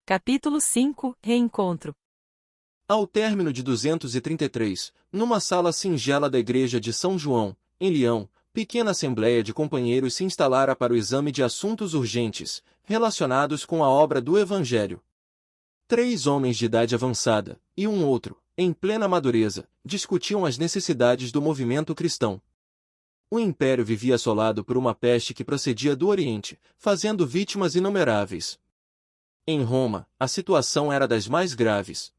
Capítulo 5 Reencontro. Ao término de 233, numa sala singela da igreja de São João, em Lyon, pequena assembleia de companheiros se instalara para o exame de assuntos urgentes, relacionados com a obra do Evangelho. 3 homens de idade avançada, e um outro, em plena madureza, discutiam as necessidades do movimento cristão. O império vivia assolado por uma peste que procedia do Oriente, fazendo vítimas inumeráveis. Em Roma, a situação era das mais graves.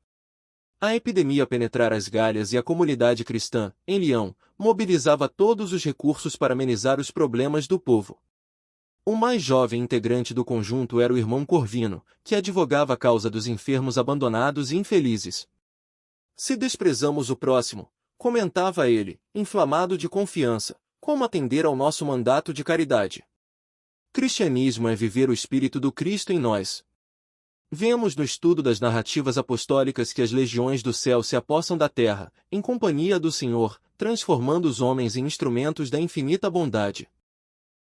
A epidemia penetrara as Gálias e a comunidade cristã, em Lyon, mobilizava todos os recursos para amenizar os problemas do povo. O mais jovem integrante do conjunto era o irmão Corvino, que advogava a causa dos enfermos abandonados e infelizes. Se desprezamos o próximo, comentava ele, inflamado de confiança, como atender ao nosso mandato de caridade? Cristianismo é viver o espírito do Cristo em nós. Vemos no estudo das narrativas apostólicas que as legiões do céu se apossam da terra, em companhia do Senhor, transformando os homens em instrumentos da infinita bondade.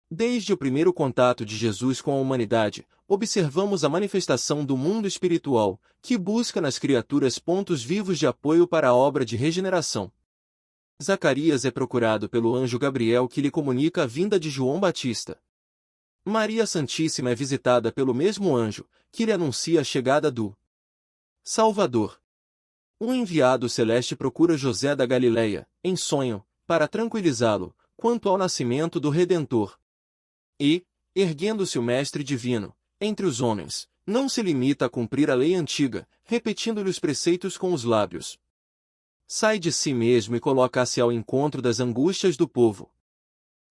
Desde o primeiro contato de Jesus com a humanidade, observamos a manifestação do mundo espiritual, que busca nas criaturas pontos vivos de apoio para a obra de regeneração. Zacarias é procurado pelo anjo Gabriel que lhe comunica a vinda de João Batista. Maria Santíssima é visitada pelo mesmo anjo, que lhe anuncia a chegada do Salvador. Um enviado celeste procura José da Galileia, em sonho, para tranquilizá-lo, quanto ao nascimento do Redentor. E, erguendo-se o Mestre Divino, entre os homens, não se limita a cumprir a lei antiga, repetindo-lhe os preceitos com os lábios. Sai de si mesmo e coloca-se ao encontro das angústias do povo.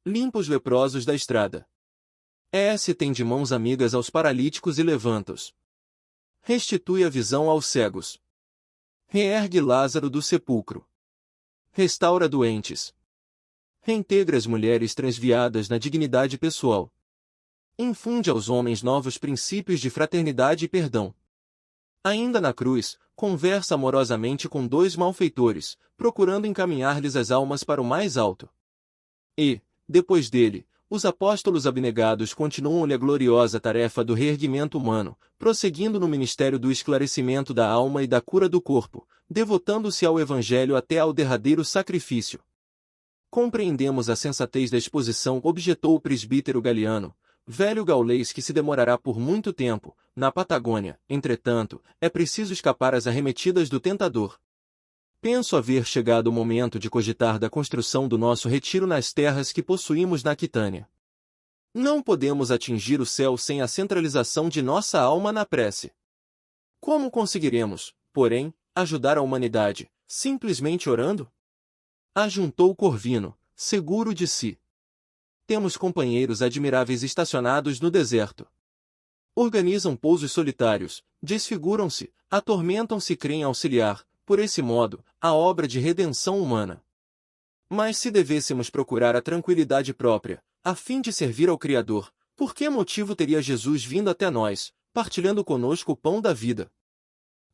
Limpa os leprosos da estrada. Tende mãos amigas aos paralíticos e levanta-os. Restitui a visão aos cegos. Reergue Lázaro do sepulcro. Restaura doentes. Reintegra as mulheres transviadas na dignidade pessoal. Infunde aos homens novos princípios de fraternidade e perdão. Ainda na cruz, conversa amorosamente com 2 malfeitores, procurando encaminhar-lhes as almas para o mais alto. E, depois dele, os apóstolos abnegados continuam-lhe a gloriosa tarefa do reerguimento humano, prosseguindo no ministério do esclarecimento da alma e da cura do corpo, devotando-se ao Evangelho até ao derradeiro sacrifício. Compreendemos a sensatez da exposição, objetou o presbítero Galiano, velho gaulês que se demorará por muito tempo, na Patagônia. Entretanto, é preciso escapar às arremetidas do tentador. Penso haver chegado o momento de cogitar da construção do nosso retiro nas terras que possuímos na Aquitânia. Não podemos atingir o céu sem a centralização de nossa alma na prece. Como conseguiremos, porém, ajudar a humanidade, simplesmente orando? Ajuntou Corvino, seguro de si. Temos companheiros admiráveis estacionados no deserto. Organizam pousos solitários, desfiguram-se, atormentam-se e creem auxiliar, por esse modo, a obra de redenção humana. Mas se devêssemos procurar a tranquilidade própria, a fim de servir ao Criador, por que motivo teria Jesus vindo até nós, partilhando conosco o pão da vida?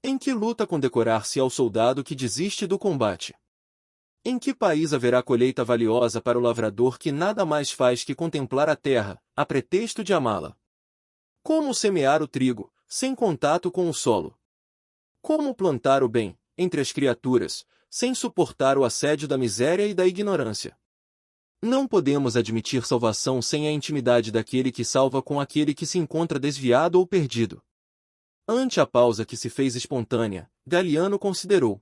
Em que luta condecorar-se ao soldado que desiste do combate? Em que país haverá colheita valiosa para o lavrador que nada mais faz que contemplar a terra, a pretexto de amá-la? Como semear o trigo, sem contato com o solo? Como plantar o bem, entre as criaturas, sem suportar o assédio da miséria e da ignorância? Não podemos admitir salvação sem a intimidade daquele que salva com aquele que se encontra desviado ou perdido. Ante a pausa que se fez espontânea, Galiano considerou: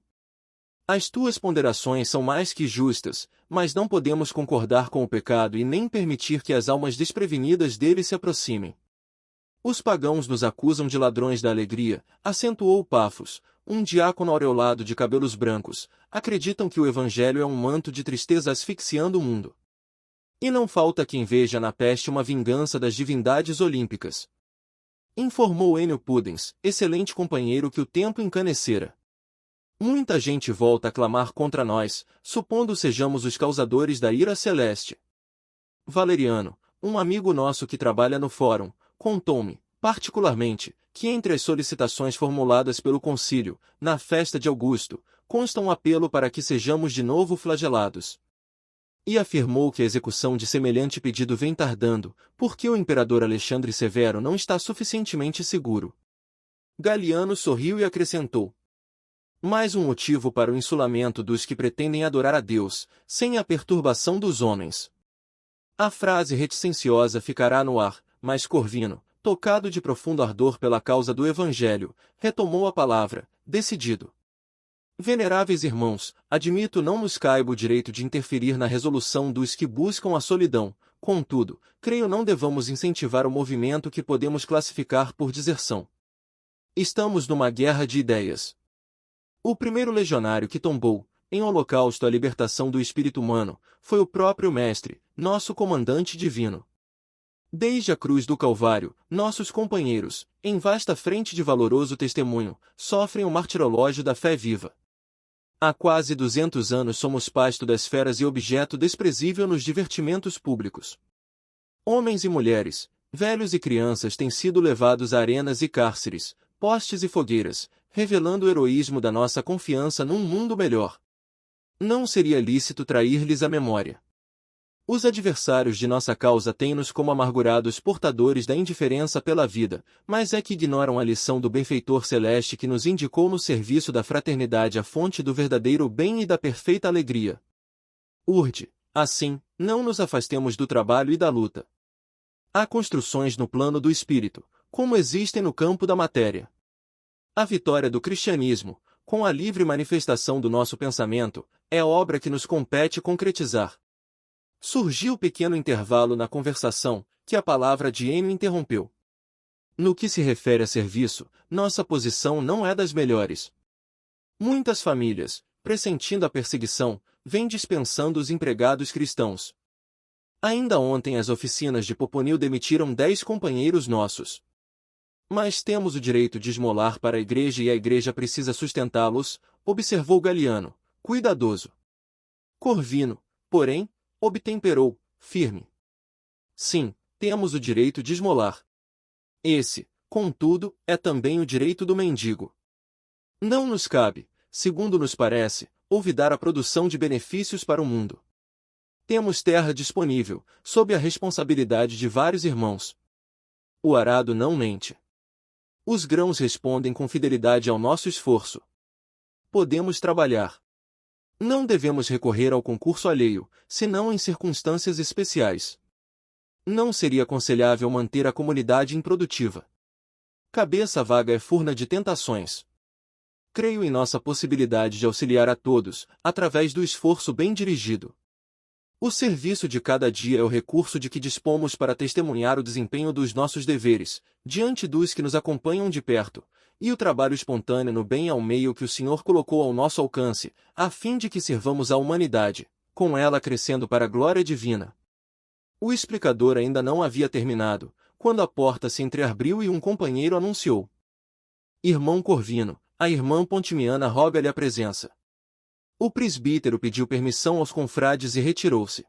as tuas ponderações são mais que justas, mas não podemos concordar com o pecado e nem permitir que as almas desprevenidas dele se aproximem. Os pagãos nos acusam de ladrões da alegria, acentuou Pafos, um diácono aureolado de cabelos brancos. Acreditam que o Evangelho é um manto de tristeza asfixiando o mundo. E não falta quem veja na peste uma vingança das divindades olímpicas. Informou Enio Pudens, excelente companheiro que o tempo encanecera. Muita gente volta a clamar contra nós, supondo sejamos os causadores da ira celeste. Valeriano, um amigo nosso que trabalha no fórum, contou-me, particularmente, que entre as solicitações formuladas pelo concílio, na festa de Augusto, consta um apelo para que sejamos de novo flagelados. E afirmou que a execução de semelhante pedido vem tardando, porque o imperador Alexandre Severo não está suficientemente seguro. Galiano sorriu e acrescentou: mais um motivo para o insulamento dos que pretendem adorar a Deus, sem a perturbação dos homens. A frase reticenciosa ficará no ar, mas Corvino, tocado de profundo ardor pela causa do Evangelho, retomou a palavra, decidido. Veneráveis irmãos, admito não nos caiba o direito de interferir na resolução dos que buscam a solidão, contudo, creio não devamos incentivar o movimento que podemos classificar por deserção. Estamos numa guerra de ideias. O primeiro legionário que tombou, em holocausto à libertação do espírito humano, foi o próprio Mestre, nosso comandante divino. Desde a cruz do Calvário, nossos companheiros, em vasta frente de valoroso testemunho, sofrem o martirológio da fé viva. Há quase 200 anos somos pasto das feras e objeto desprezível nos divertimentos públicos. Homens e mulheres, velhos e crianças têm sido levados a arenas e cárceres, postes e fogueiras, revelando o heroísmo da nossa confiança num mundo melhor. Não seria lícito trair-lhes a memória. Os adversários de nossa causa têm-nos como amargurados portadores da indiferença pela vida, mas é que ignoram a lição do benfeitor celeste que nos indicou no serviço da fraternidade a fonte do verdadeiro bem e da perfeita alegria. Urde, assim, não nos afastemos do trabalho e da luta. Há construções no plano do espírito, como existem no campo da matéria. A vitória do cristianismo, com a livre manifestação do nosso pensamento, é a obra que nos compete concretizar. Surgiu pequeno intervalo na conversação, que a palavra de Enio interrompeu. No que se refere a serviço, nossa posição não é das melhores. Muitas famílias, pressentindo a perseguição, vêm dispensando os empregados cristãos. Ainda ontem as oficinas de Poponil demitiram 10 companheiros nossos. Mas temos o direito de esmolar para a igreja e a igreja precisa sustentá-los, observou Galiano, cuidadoso. Corvino, porém, obtemperou, firme. Sim, temos o direito de esmolar. Esse, contudo, é também o direito do mendigo. Não nos cabe, segundo nos parece, olvidar a produção de benefícios para o mundo. Temos terra disponível, sob a responsabilidade de vários irmãos. O arado não mente. Os grãos respondem com fidelidade ao nosso esforço. Podemos trabalhar. Não devemos recorrer ao concurso alheio, senão em circunstâncias especiais. Não seria aconselhável manter a comunidade improdutiva. Cabeça vaga é furna de tentações. Creio em nossa possibilidade de auxiliar a todos, através do esforço bem dirigido. O serviço de cada dia é o recurso de que dispomos para testemunhar o desempenho dos nossos deveres, diante dos que nos acompanham de perto, e o trabalho espontâneo no bem ao meio que o Senhor colocou ao nosso alcance, a fim de que sirvamos à humanidade, com ela crescendo para a glória divina. O explicador ainda não havia terminado, quando a porta se entreabriu e um companheiro anunciou: Irmão Corvino, a irmã Pontimiana roga-lhe a presença. O presbítero pediu permissão aos confrades e retirou-se.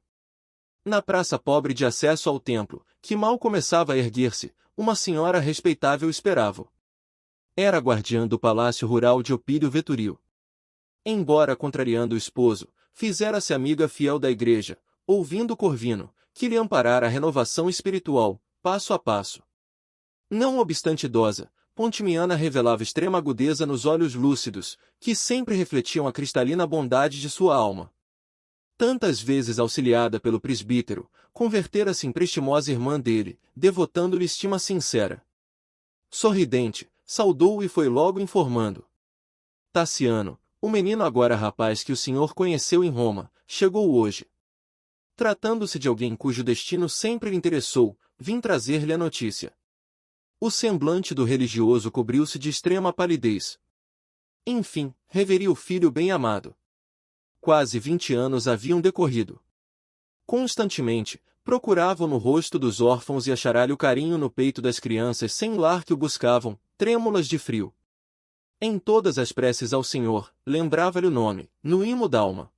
Na praça pobre de acesso ao templo, que mal começava a erguer-se, uma senhora respeitável esperava. Era guardiã do palácio rural de Opílio Veturio. Embora contrariando o esposo, fizera-se amiga fiel da igreja, ouvindo Corvino, que lhe amparara a renovação espiritual, passo a passo. Não obstante idosa, Pontimiana revelava extrema agudeza nos olhos lúcidos, que sempre refletiam a cristalina bondade de sua alma. Tantas vezes auxiliada pelo presbítero, convertera-se em prestimosa irmã dele, devotando-lhe estima sincera. Sorridente, saudou-o e foi logo informando. Tassiano, o menino agora rapaz que o senhor conheceu em Roma, chegou hoje. Tratando-se de alguém cujo destino sempre lhe interessou, vim trazer-lhe a notícia. O semblante do religioso cobriu-se de extrema palidez. Enfim, reveria o filho bem-amado. Quase 20 anos haviam decorrido. Constantemente, procuravam no rosto dos órfãos e achará-lhe o carinho no peito das crianças sem lar que o buscavam, trêmulas de frio. Em todas as preces ao Senhor, lembrava-lhe o nome, no imo d'alma.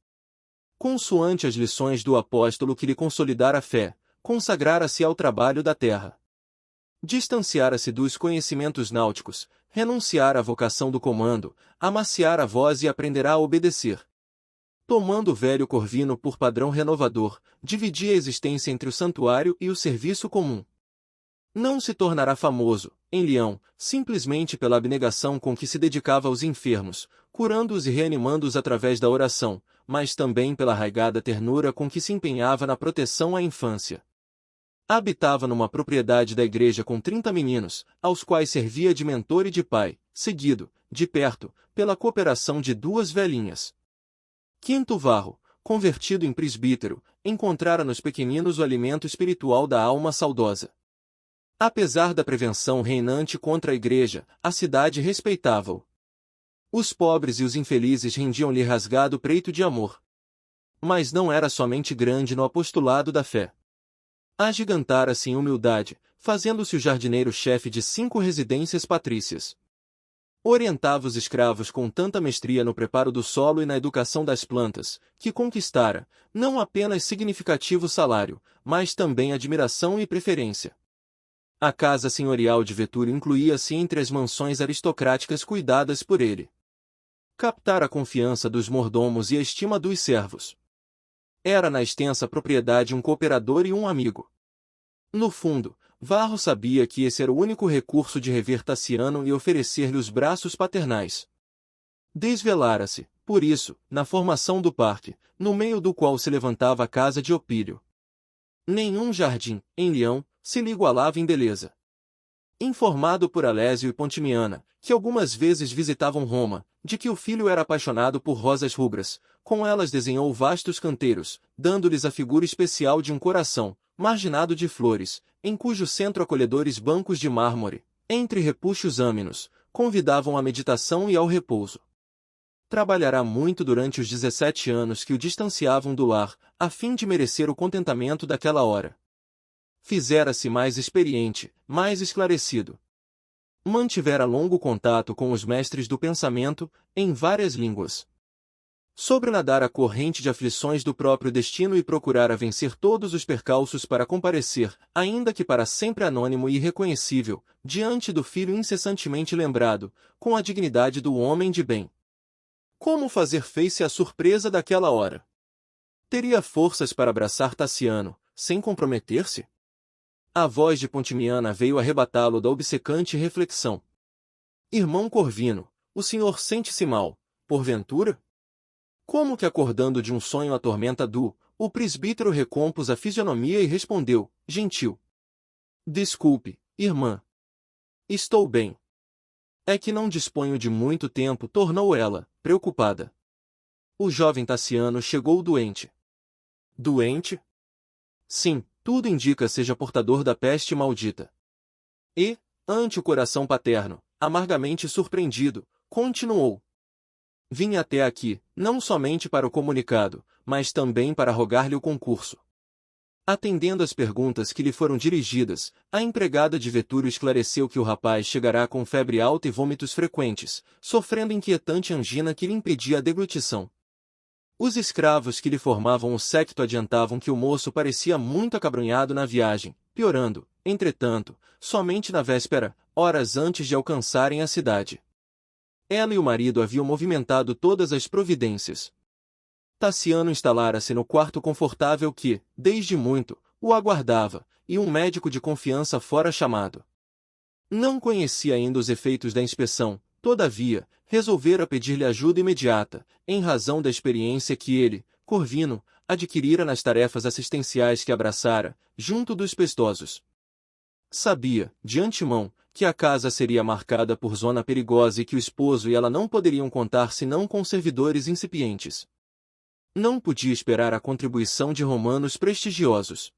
Consoante as lições do apóstolo que lhe consolidara a fé, consagrara-se ao trabalho da terra. Distanciara-se dos conhecimentos náuticos, renunciara à vocação do comando, amaciara a voz e aprenderá a obedecer. Tomando o velho Corvino por padrão renovador, dividia a existência entre o santuário e o serviço comum. Não se tornará famoso, em Lyon, simplesmente pela abnegação com que se dedicava aos enfermos, curando-os e reanimando-os através da oração, mas também pela arraigada ternura com que se empenhava na proteção à infância. Habitava numa propriedade da igreja com 30 meninos, aos quais servia de mentor e de pai, seguido, de perto, pela cooperação de 2 velhinhas. Quinto Varro, convertido em presbítero, encontrara nos pequeninos o alimento espiritual da alma saudosa. Apesar da prevenção reinante contra a igreja, a cidade respeitava-o. Os pobres e os infelizes rendiam-lhe rasgado preito de amor. Mas não era somente grande no apostolado da fé. Agigantara-se em humildade, fazendo-se o jardineiro-chefe de 5 residências patrícias. Orientava os escravos com tanta mestria no preparo do solo e na educação das plantas, que conquistara, não apenas significativo salário, mas também admiração e preferência. A casa senhorial de Vetúrio incluía-se entre as mansões aristocráticas cuidadas por ele. Captara a confiança dos mordomos e a estima dos servos. Era na extensa propriedade um cooperador e um amigo. No fundo, Varro sabia que esse era o único recurso de rever Tassiano e oferecer-lhe os braços paternais. Desvelara-se, por isso, na formação do parque, no meio do qual se levantava a casa de Opílio. Nenhum jardim, em Lyon, se lhe igualava em beleza. Informado por Alésio e Pontimiana, que algumas vezes visitavam Roma, de que o filho era apaixonado por rosas rubras, com elas desenhou vastos canteiros, dando-lhes a figura especial de um coração, marginado de flores, em cujo centro acolhedores bancos de mármore, entre repuxos âminos, convidavam à meditação e ao repouso. Trabalhará muito durante os 17 anos que o distanciavam do lar, a fim de merecer o contentamento daquela hora. Fizera-se mais experiente, mais esclarecido. Mantivera longo contato com os mestres do pensamento, em várias línguas. Sobrenadar a corrente de aflições do próprio destino e procurara vencer todos os percalços para comparecer, ainda que para sempre anônimo e irreconhecível, diante do filho incessantemente lembrado, com a dignidade do homem de bem. Como fazer face à surpresa daquela hora? Teria forças para abraçar Tassiano, sem comprometer-se? A voz de Pontimiana veio arrebatá-lo da obcecante reflexão. Irmão Corvino, o senhor sente-se mal, porventura? Como que acordando de um sonho a tormenta o presbítero recompôs a fisionomia e respondeu, gentil. Desculpe, irmã. Estou bem. É que não disponho de muito tempo, tornou ela, preocupada. O jovem Tassiano chegou doente. Doente? Sim, tudo indica seja portador da peste maldita. E, ante o coração paterno, amargamente surpreendido, continuou. Vim até aqui, não somente para o comunicado, mas também para rogar-lhe o concurso. Atendendo às perguntas que lhe foram dirigidas, a empregada de Vetúrio esclareceu que o rapaz chegará com febre alta e vômitos frequentes, sofrendo inquietante angina que lhe impedia a deglutição. Os escravos que lhe formavam o séquito adiantavam que o moço parecia muito acabrunhado na viagem, piorando, entretanto, somente na véspera, horas antes de alcançarem a cidade. Ela e o marido haviam movimentado todas as providências. Tassiano instalara-se no quarto confortável que, desde muito, o aguardava, e um médico de confiança fora chamado. Não conhecia ainda os efeitos da inspeção, todavia, resolvera pedir-lhe ajuda imediata, em razão da experiência que ele, Corvino, adquirira nas tarefas assistenciais que abraçara, junto dos pestosos. Sabia, de antemão, que a casa seria marcada por zona perigosa e que o esposo e ela não poderiam contar senão com servidores incipientes. Não podia esperar a contribuição de romanos prestigiosos.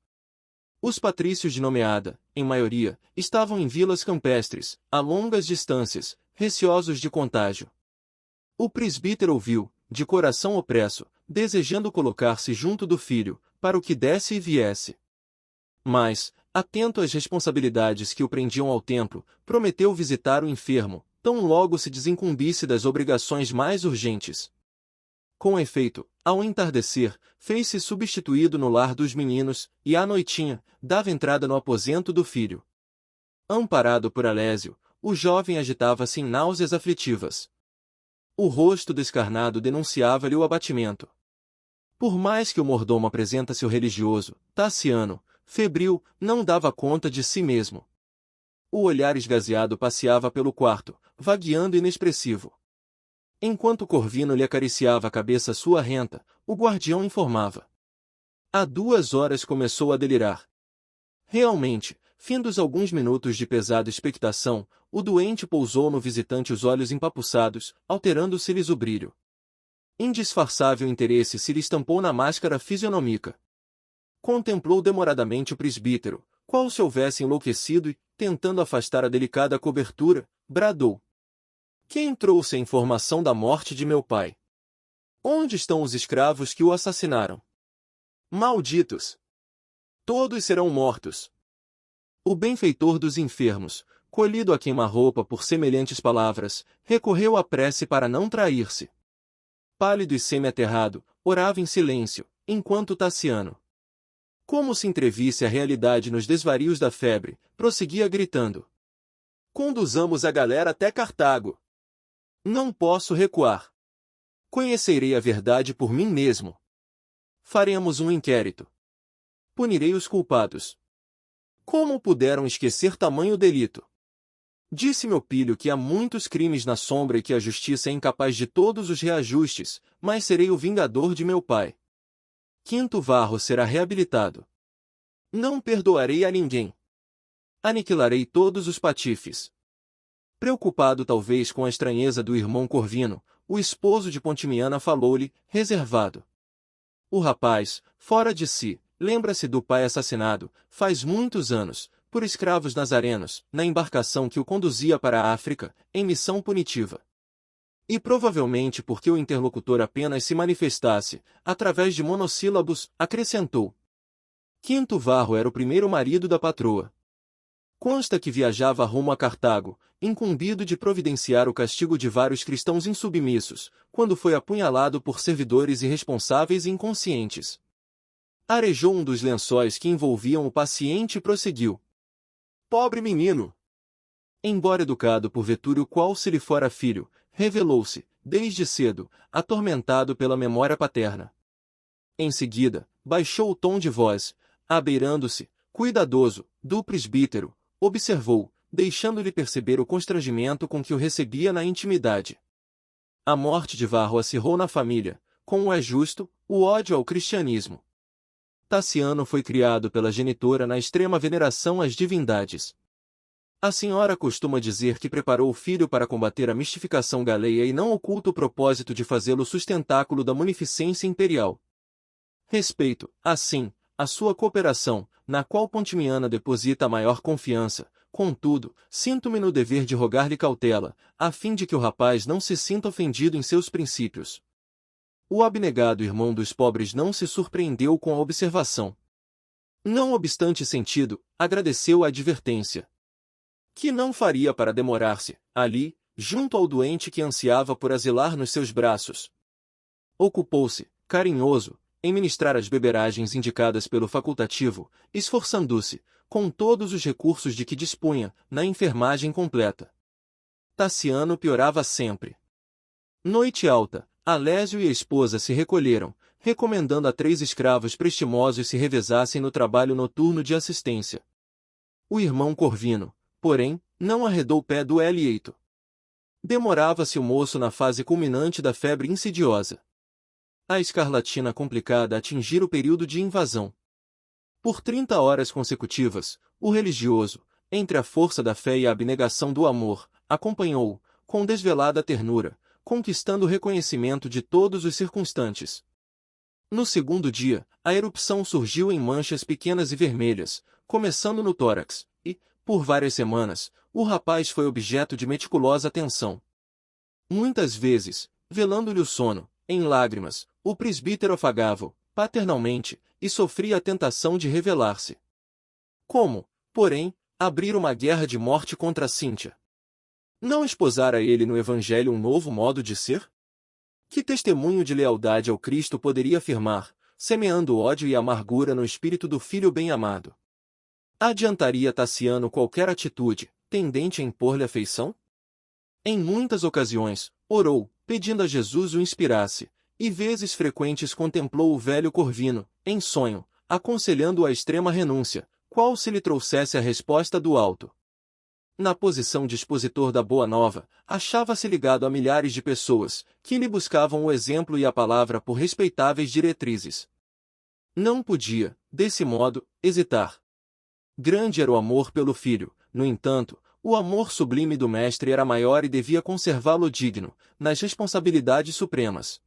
Os patrícios de nomeada, em maioria, estavam em vilas campestres, a longas distâncias, receosos de contágio. O presbítero ouviu, de coração opresso, desejando colocar-se junto do filho, para o que desse e viesse. Mas, atento às responsabilidades que o prendiam ao templo, prometeu visitar o enfermo, tão logo se desincumbisse das obrigações mais urgentes. Com efeito, ao entardecer, fez-se substituído no lar dos meninos, e à noitinha, dava entrada no aposento do filho. Amparado por Alésio, o jovem agitava-se em náuseas aflitivas. O rosto descarnado denunciava-lhe o abatimento. Por mais que o mordomo apresenta-se o religioso, Tassiano, febril, não dava conta de si mesmo. O olhar esgazeado passeava pelo quarto, vagueando inexpressivo. Enquanto Corvino lhe acariciava a cabeça sua renta, o guardião informava. Há 2 horas começou a delirar. Realmente, findos alguns minutos de pesada expectação, o doente pousou no visitante os olhos empapuçados, alterando-se-lhes o brilho. Indisfarçável interesse se lhe estampou na máscara fisionômica. Contemplou demoradamente o presbítero, qual se houvesse enlouquecido e, tentando afastar a delicada cobertura, bradou. Quem trouxe a informação da morte de meu pai? Onde estão os escravos que o assassinaram? Malditos! Todos serão mortos. O benfeitor dos enfermos, colhido a queima-roupa por semelhantes palavras, recorreu à prece para não trair-se. Pálido e semi-aterrado, orava em silêncio, enquanto Tassiano, como se entrevisse a realidade nos desvarios da febre, prosseguia gritando. Conduzamos a galera até Cartago. Não posso recuar. Conhecerei a verdade por mim mesmo. Faremos um inquérito. Punirei os culpados. Como puderam esquecer tamanho delito? Disse-me Opílio que há muitos crimes na sombra e que a justiça é incapaz de todos os reajustes, mas serei o vingador de meu pai. Quinto Varro será reabilitado. Não perdoarei a ninguém. Aniquilarei todos os patifes. Preocupado talvez com a estranheza do irmão Corvino, o esposo de Pontimiana falou-lhe, reservado. O rapaz, fora de si, lembra-se do pai assassinado, faz muitos anos, por escravos nazarenos, na embarcação que o conduzia para a África, em missão punitiva. E provavelmente porque o interlocutor apenas se manifestasse, através de monossílabos, acrescentou. Quinto Varro era o primeiro marido da patroa. Consta que viajava rumo a Cartago, incumbido de providenciar o castigo de vários cristãos insubmissos, quando foi apunhalado por servidores irresponsáveis e inconscientes. Arejou um dos lençóis que envolviam o paciente e prosseguiu. Pobre menino! Embora educado por Vetúrio qual se lhe fora filho, revelou-se, desde cedo, atormentado pela memória paterna. Em seguida, baixou o tom de voz, abeirando-se, cuidadoso, do presbítero, observou, deixando-lhe perceber o constrangimento com que o recebia na intimidade. A morte de Varro acirrou na família, como é justo, o ódio ao cristianismo. Tassiano foi criado pela genitora na extrema veneração às divindades. A senhora costuma dizer que preparou o filho para combater a mistificação galeia e não oculta o propósito de fazê-lo sustentáculo da munificência imperial. Respeito, assim, a sua cooperação, na qual Pontimiana deposita a maior confiança, contudo, sinto-me no dever de rogar-lhe cautela, a fim de que o rapaz não se sinta ofendido em seus princípios. O abnegado irmão dos pobres não se surpreendeu com a observação. Não obstante sentido, agradeceu a advertência. Que não faria para demorar-se, ali, junto ao doente que ansiava por asilar nos seus braços? Ocupou-se, carinhoso, em ministrar as beberagens indicadas pelo facultativo, esforçando-se, com todos os recursos de que dispunha, na enfermagem completa. Tassiano piorava sempre. Noite alta, Alésio e a esposa se recolheram, recomendando a 3 escravos prestimosos se revezassem no trabalho noturno de assistência. O irmão Corvino, porém, não arredou pé do leito. Demorava-se o moço na fase culminante da febre insidiosa. A escarlatina complicada atingira o período de invasão. Por 30 horas consecutivas, o religioso, entre a força da fé e a abnegação do amor, acompanhou-o, com desvelada ternura, conquistando o reconhecimento de todos os circunstantes. No segundo dia, a erupção surgiu em manchas pequenas e vermelhas, começando no tórax, e, por várias semanas, o rapaz foi objeto de meticulosa atenção. Muitas vezes, velando-lhe o sono, em lágrimas, o presbítero afagava-o, paternalmente, e sofria a tentação de revelar-se. Como, porém, abrir uma guerra de morte contra Cíntia? Não esposara ele no Evangelho um novo modo de ser? Que testemunho de lealdade ao Cristo poderia afirmar, semeando ódio e amargura no espírito do filho bem-amado? Adiantaria Tassiano qualquer atitude, tendente a impor-lhe afeição? Em muitas ocasiões, orou, pedindo a Jesus o inspirasse, e vezes frequentes contemplou o velho Corvino, em sonho, aconselhando-o a extrema renúncia, qual se lhe trouxesse a resposta do alto. Na posição de expositor da Boa Nova, achava-se ligado a milhares de pessoas, que lhe buscavam o exemplo e a palavra por respeitáveis diretrizes. Não podia, desse modo, hesitar. Grande era o amor pelo filho, no entanto, o amor sublime do mestre era maior e devia conservá-lo digno, nas responsabilidades supremas.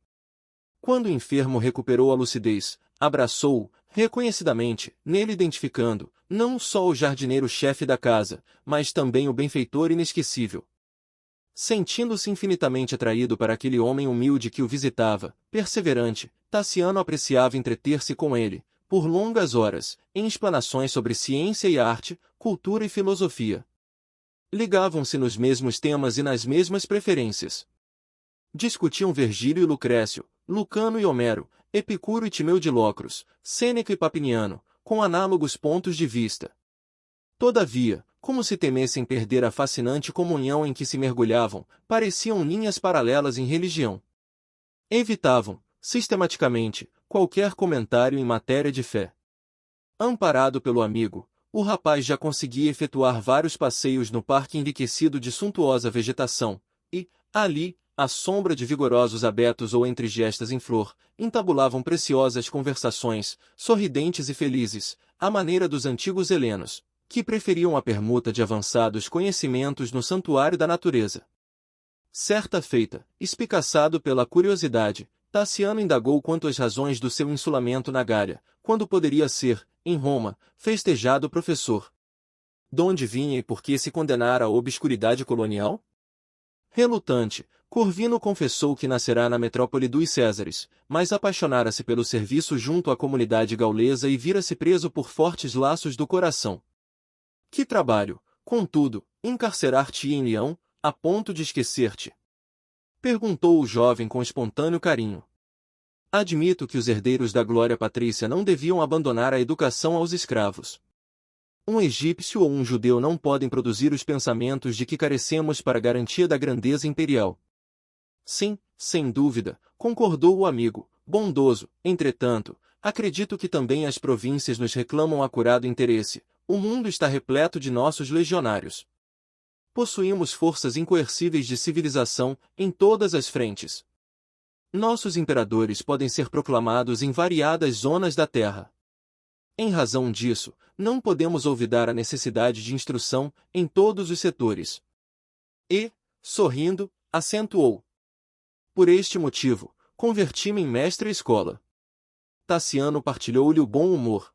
Quando o enfermo recuperou a lucidez, abraçou-o, reconhecidamente, nele identificando, não só o jardineiro-chefe da casa, mas também o benfeitor inesquecível. Sentindo-se infinitamente atraído para aquele homem humilde que o visitava, perseverante, Tassiano apreciava entreter-se com ele, por longas horas, em explanações sobre ciência e arte, cultura e filosofia. Ligavam-se nos mesmos temas e nas mesmas preferências. Discutiam Virgílio e Lucrécio, Lucano e Homero, Epicuro e Timeu de Locros, Sêneca e Papiniano, com análogos pontos de vista. Todavia, como se temessem perder a fascinante comunhão em que se mergulhavam, pareciam linhas paralelas em religião. Evitavam, sistematicamente, qualquer comentário em matéria de fé. Amparado pelo amigo, o rapaz já conseguia efetuar vários passeios no parque enriquecido de suntuosa vegetação, e, ali, à sombra de vigorosos abetos ou entre gestas em flor, entabulavam preciosas conversações, sorridentes e felizes, à maneira dos antigos helenos, que preferiam a permuta de avançados conhecimentos no santuário da natureza. Certa feita, espicaçado pela curiosidade, Tassiano indagou quanto às razões do seu insulamento na Gália, quando poderia ser, em Roma, festejado professor. Donde vinha e por que se condenara à obscuridade colonial? Relutante, Corvino confessou que nascerá na metrópole dos Césares, mas apaixonara-se pelo serviço junto à comunidade gaulesa e vira-se preso por fortes laços do coração. Que trabalho, contudo, encarcerar-te-ia em Leão, a ponto de esquecer-te? Perguntou o jovem com espontâneo carinho. Admito que os herdeiros da glória patrícia não deviam abandonar a educação aos escravos. Um egípcio ou um judeu não podem produzir os pensamentos de que carecemos para garantia da grandeza imperial. Sim, sem dúvida, concordou o amigo, bondoso, entretanto, acredito que também as províncias nos reclamam acurado interesse, o mundo está repleto de nossos legionários. Possuímos forças incoercíveis de civilização, em todas as frentes. Nossos imperadores podem ser proclamados em variadas zonas da terra. Em razão disso, não podemos olvidar a necessidade de instrução, em todos os setores. E, sorrindo, acentuou. Por este motivo, converti-me em mestre-escola. Tassiano partilhou-lhe o bom humor.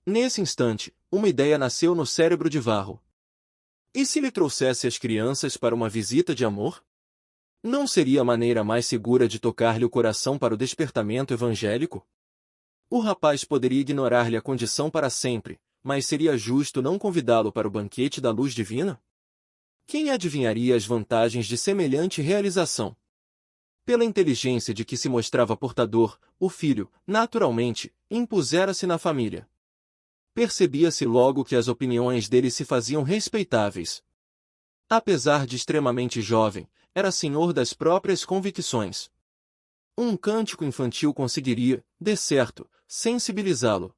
Nesse instante, uma ideia nasceu no cérebro de Varro. E se lhe trouxesse as crianças para uma visita de amor? Não seria a maneira mais segura de tocar-lhe o coração para o despertamento evangélico? O rapaz poderia ignorar-lhe a condição para sempre, mas seria justo não convidá-lo para o banquete da luz divina? Quem adivinharia as vantagens de semelhante realização? Pela inteligência de que se mostrava portador, o filho, naturalmente, impusera-se na família. Percebia-se logo que as opiniões dele se faziam respeitáveis. Apesar de extremamente jovem, era senhor das próprias convicções. Um cântico infantil conseguiria, de certo, sensibilizá-lo.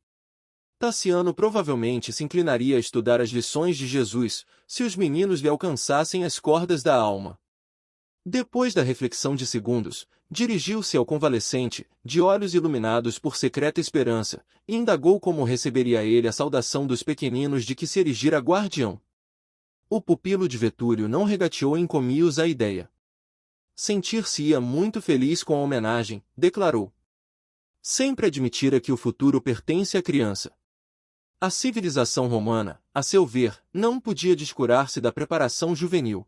Tassiano provavelmente se inclinaria a estudar as lições de Jesus, se os meninos lhe alcançassem as cordas da alma. Depois da reflexão de segundos, dirigiu-se ao convalescente, de olhos iluminados por secreta esperança, e indagou como receberia ele a saudação dos pequeninos de que se erigira guardião. O pupilo de Vetúrio não regateou em comíos a ideia. Sentir-se-ia muito feliz com a homenagem, declarou. Sempre admitira que o futuro pertence à criança. A civilização romana, a seu ver, não podia descurar-se da preparação juvenil.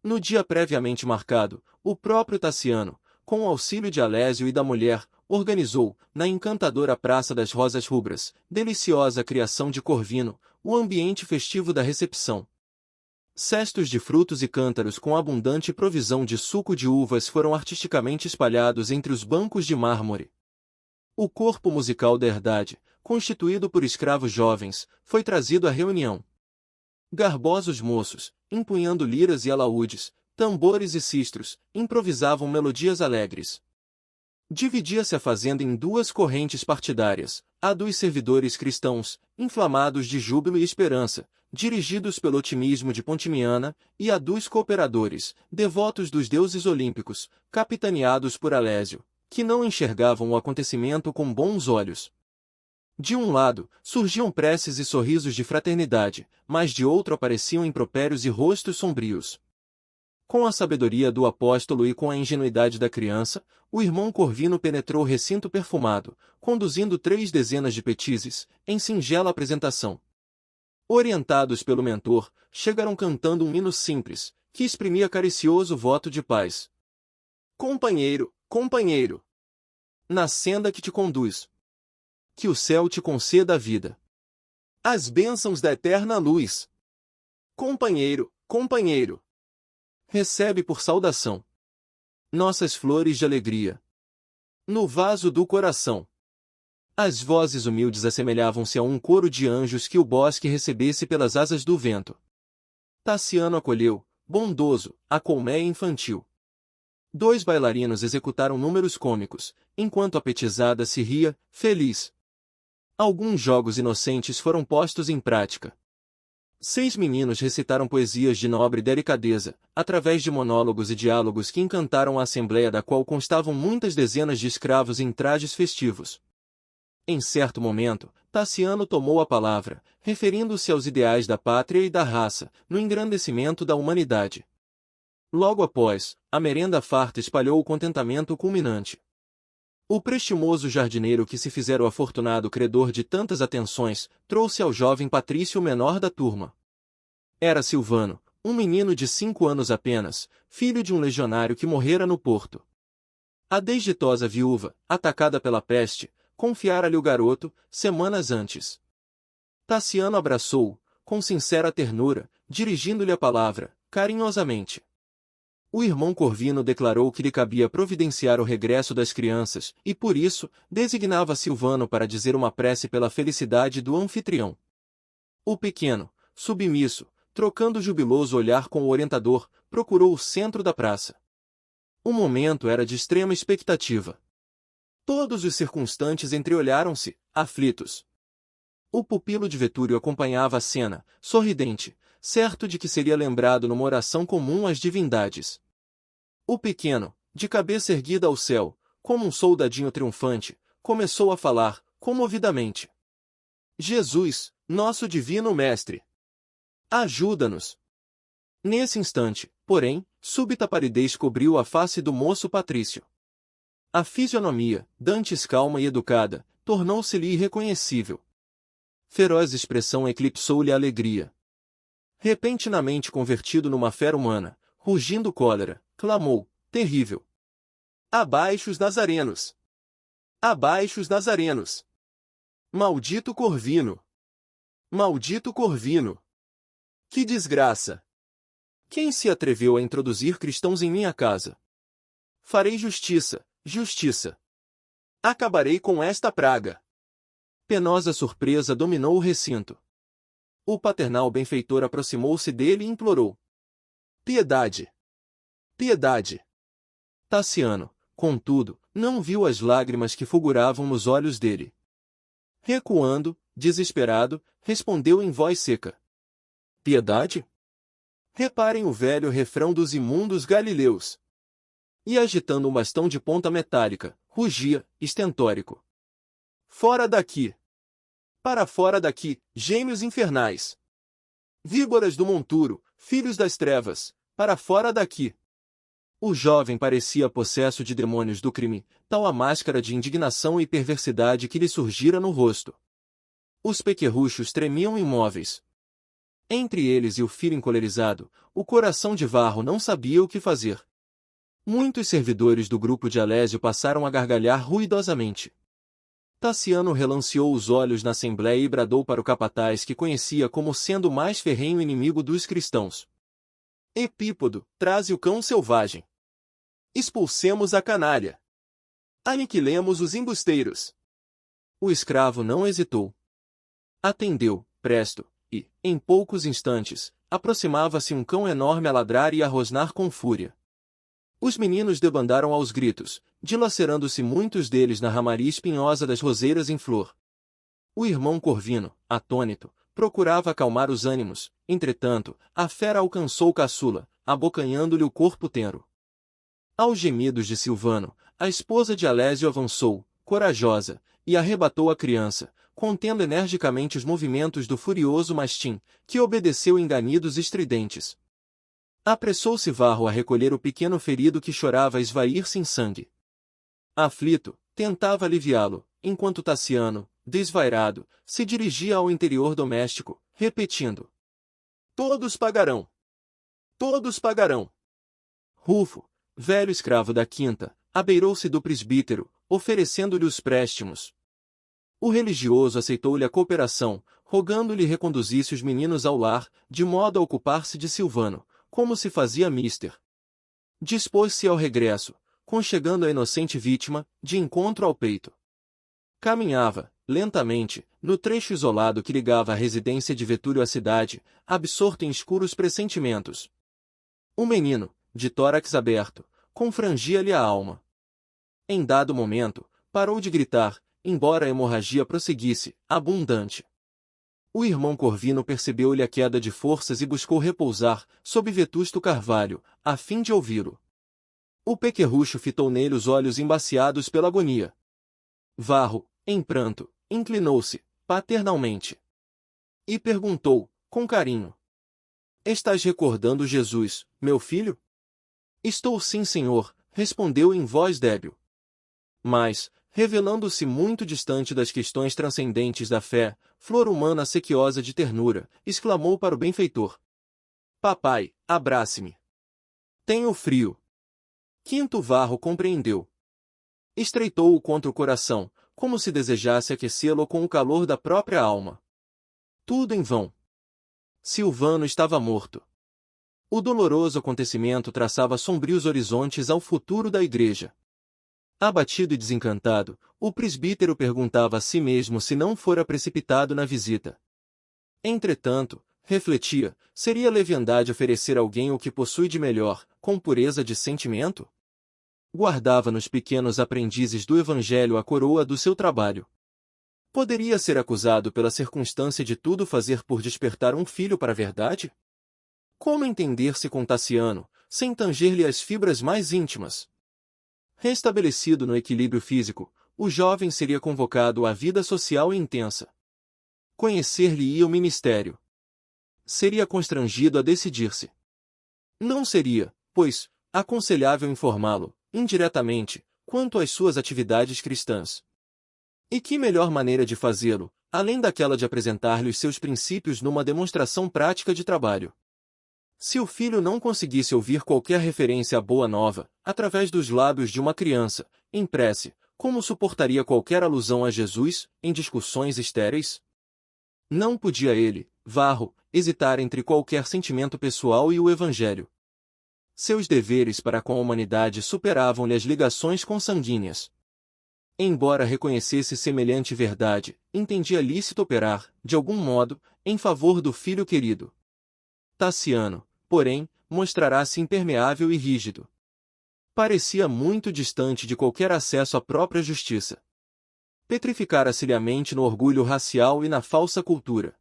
No dia previamente marcado, o próprio Tassiano, com o auxílio de Alésio e da mulher, organizou, na encantadora Praça das Rosas Rubras, deliciosa criação de Corvino, o ambiente festivo da recepção. Cestos de frutos e cântaros com abundante provisão de suco de uvas foram artisticamente espalhados entre os bancos de mármore. O corpo musical da herdade, constituído por escravos jovens, foi trazido à reunião. Garbosos moços, empunhando liras e alaúdes, tambores e sistros, improvisavam melodias alegres. Dividia-se a fazenda em duas correntes partidárias, a dos servidores cristãos, inflamados de júbilo e esperança, dirigidos pelo otimismo de Pontimiana, e a dos cooperadores, devotos dos deuses olímpicos, capitaneados por Alésio, que não enxergavam o acontecimento com bons olhos. De um lado, surgiam preces e sorrisos de fraternidade, mas de outro apareciam impropérios e rostos sombrios. Com a sabedoria do apóstolo e com a ingenuidade da criança, o irmão Corvino penetrou o recinto perfumado, conduzindo 3 dezenas de petizes, em singela apresentação. Orientados pelo mentor, chegaram cantando um hino simples, que exprimia caricioso voto de paz. Companheiro, companheiro! Na senda que te conduz, que o céu te conceda a vida, as bênçãos da eterna luz. Companheiro, companheiro! Recebe por saudação nossas flores de alegria no vaso do coração. As vozes humildes assemelhavam-se a um coro de anjos que o bosque recebesse pelas asas do vento. Tassiano acolheu, bondoso, a colmeia infantil. 2 bailarinos executaram números cômicos, enquanto a petizada se ria, feliz. Alguns jogos inocentes foram postos em prática. 6 meninos recitaram poesias de nobre delicadeza, através de monólogos e diálogos que encantaram a assembleia, da qual constavam muitas dezenas de escravos em trajes festivos. Em certo momento, Tassiano tomou a palavra, referindo-se aos ideais da pátria e da raça, no engrandecimento da humanidade. Logo após, a merenda farta espalhou o contentamento culminante. O prestimoso jardineiro, que se fizera o afortunado credor de tantas atenções, trouxe ao jovem patrício o menor da turma. Era Silvano, um menino de 5 anos apenas, filho de um legionário que morrera no Porto. A desditosa viúva, atacada pela peste, confiara-lhe o garoto, semanas antes. Tassiano abraçou-o, com sincera ternura, dirigindo-lhe a palavra, carinhosamente. O irmão Corvino declarou que lhe cabia providenciar o regresso das crianças, e por isso, designava Silvano para dizer uma prece pela felicidade do anfitrião. O pequeno, submisso, trocando jubiloso olhar com o orientador, procurou o centro da praça. O momento era de extrema expectativa. Todos os circunstantes entreolharam-se, aflitos. O pupilo de Vetúrio acompanhava a cena, sorridente, certo de que seria lembrado numa oração comum às divindades. O pequeno, de cabeça erguida ao céu, como um soldadinho triunfante, começou a falar, comovidamente. Jesus, nosso divino mestre! Ajuda-nos! Nesse instante, porém, súbita palidez cobriu a face do moço patrício. A fisionomia, dantes calma e educada, tornou-se-lhe irreconhecível. Feroz expressão eclipsou-lhe a alegria. Repentinamente convertido numa fera humana, rugindo cólera, clamou, terrível. Abaixo os nazarenos! Abaixo os nazarenos! Maldito Corvino! Maldito Corvino! Que desgraça! Quem se atreveu a introduzir cristãos em minha casa? Farei justiça, justiça! Acabarei com esta praga! Penosa surpresa dominou o recinto. O paternal benfeitor aproximou-se dele e implorou. Piedade! Piedade! Tassiano, contudo, não viu as lágrimas que fulguravam nos olhos dele. Recuando, desesperado, respondeu em voz seca. Piedade? Reparem o velho refrão dos imundos galileus. E agitando um bastão de ponta metálica, rugia, estentórico. Fora daqui! Para fora daqui, gêmeos infernais! Víboras do monturo, filhos das trevas, para fora daqui! O jovem parecia possesso de demônios do crime, tal a máscara de indignação e perversidade que lhe surgira no rosto. Os pequerruchos tremiam imóveis. Entre eles e o filho encolerizado, o coração de Varro não sabia o que fazer. Muitos servidores do grupo de Alésio passaram a gargalhar ruidosamente. Tassiano relanceou os olhos na assembleia e bradou para o capataz, que conhecia como sendo o mais ferrenho inimigo dos cristãos. Epípodo, traze o cão selvagem. Expulsemos a canalha. Aniquilemos os embusteiros. O escravo não hesitou. Atendeu, presto, e, em poucos instantes, aproximava-se um cão enorme a ladrar e a rosnar com fúria. Os meninos debandaram aos gritos, dilacerando-se muitos deles na ramaria espinhosa das roseiras em flor. O irmão Corvino, atônito, procurava acalmar os ânimos, entretanto, a fera alcançou o caçula, abocanhando-lhe o corpo tenro. Aos gemidos de Silvano, a esposa de Alésio avançou, corajosa, e arrebatou a criança, contendo energicamente os movimentos do furioso mastim, que obedeceu enganidos estridentes. Apressou-se Varro a recolher o pequeno ferido que chorava a esvair-se em sangue. Aflito, tentava aliviá-lo, enquanto Tassiano, desvairado, se dirigia ao interior doméstico, repetindo: "Todos pagarão! Todos pagarão!" Rufo, velho escravo da quinta, abeirou-se do presbítero, oferecendo-lhe os préstimos. O religioso aceitou-lhe a cooperação, rogando-lhe reconduzisse os meninos ao lar, de modo a ocupar-se de Silvano, como se fazia mister. Dispôs-se ao regresso, conchegando a inocente vítima, de encontro ao peito. Caminhava, lentamente, no trecho isolado que ligava a residência de Vetúlio à cidade, absorto em escuros pressentimentos. O menino, de tórax aberto, confrangia-lhe a alma. Em dado momento, parou de gritar, embora a hemorragia prosseguisse, abundante. O irmão Corvino percebeu-lhe a queda de forças e buscou repousar, sob vetusto carvalho, a fim de ouvi-lo. O pequerrucho fitou nele os olhos embaciados pela agonia. Varro, em pranto, inclinou-se, paternalmente. E perguntou, com carinho: "Estás recordando Jesus, meu filho?" "Estou sim, senhor", respondeu em voz débil. Mas, revelando-se muito distante das questões transcendentes da fé, flor humana sequiosa de ternura, exclamou para o benfeitor: "Papai, abrace-me. Tenho frio." Quinto Varro compreendeu. Estreitou-o contra o coração, como se desejasse aquecê-lo com o calor da própria alma. Tudo em vão. Silvano estava morto. O doloroso acontecimento traçava sombrios horizontes ao futuro da igreja. Abatido e desencantado, o presbítero perguntava a si mesmo se não fora precipitado na visita. Entretanto, refletia, seria leviandade oferecer a alguém o que possui de melhor, com pureza de sentimento? Guardava nos pequenos aprendizes do Evangelho a coroa do seu trabalho. Poderia ser acusado pela circunstância de tudo fazer por despertar um filho para a verdade? Como entender-se com Tassiano, sem tanger-lhe as fibras mais íntimas? Restabelecido no equilíbrio físico, o jovem seria convocado à vida social e intensa. Conhecer-lhe-ia o ministério. Seria constrangido a decidir-se. Não seria, pois, aconselhável informá-lo, indiretamente, quanto às suas atividades cristãs. E que melhor maneira de fazê-lo, além daquela de apresentar-lhe os seus princípios numa demonstração prática de trabalho? Se o filho não conseguisse ouvir qualquer referência à boa nova, através dos lábios de uma criança, em prece, como suportaria qualquer alusão a Jesus, em discussões estéreis? Não podia ele, Varro, hesitar entre qualquer sentimento pessoal e o Evangelho. Seus deveres para com a humanidade superavam-lhe as ligações consanguíneas. Embora reconhecesse semelhante verdade, entendia lícito operar, de algum modo, em favor do filho querido. Tassiano, porém, mostrará-se impermeável e rígido. Parecia muito distante de qualquer acesso à própria justiça. Petrificara-se-lhe a mente no orgulho racial e na falsa cultura.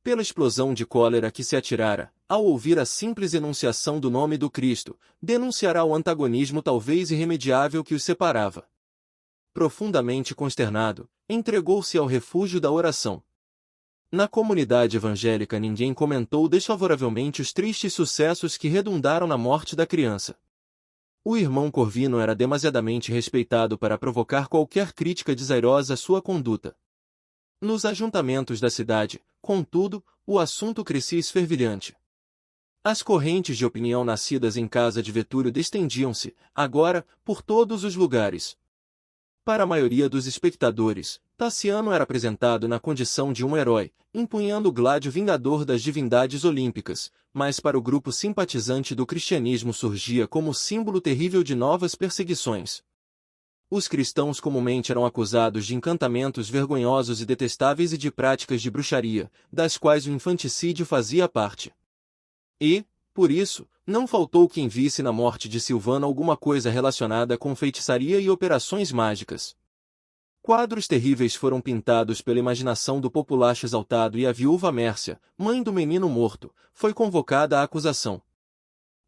Pela explosão de cólera que se atirara, ao ouvir a simples enunciação do nome do Cristo, denunciará o antagonismo talvez irremediável que os separava. Profundamente consternado, entregou-se ao refúgio da oração. Na comunidade evangélica ninguém comentou desfavoravelmente os tristes sucessos que redundaram na morte da criança. O irmão Corvino era demasiadamente respeitado para provocar qualquer crítica desairosa à sua conduta. Nos ajuntamentos da cidade, contudo, o assunto crescia esfervilhante. As correntes de opinião nascidas em casa de Vetúlio distendiam-se, agora, por todos os lugares. Para a maioria dos espectadores, Tassiano era apresentado na condição de um herói, empunhando o gládio vingador das divindades olímpicas, mas para o grupo simpatizante do cristianismo surgia como símbolo terrível de novas perseguições. Os cristãos comumente eram acusados de encantamentos vergonhosos e detestáveis e de práticas de bruxaria, das quais o infanticídio fazia parte. E, por isso, não faltou quem visse na morte de Silvano alguma coisa relacionada com feitiçaria e operações mágicas. Quadros terríveis foram pintados pela imaginação do populacho exaltado e a viúva Mércia, mãe do menino morto, foi convocada à acusação.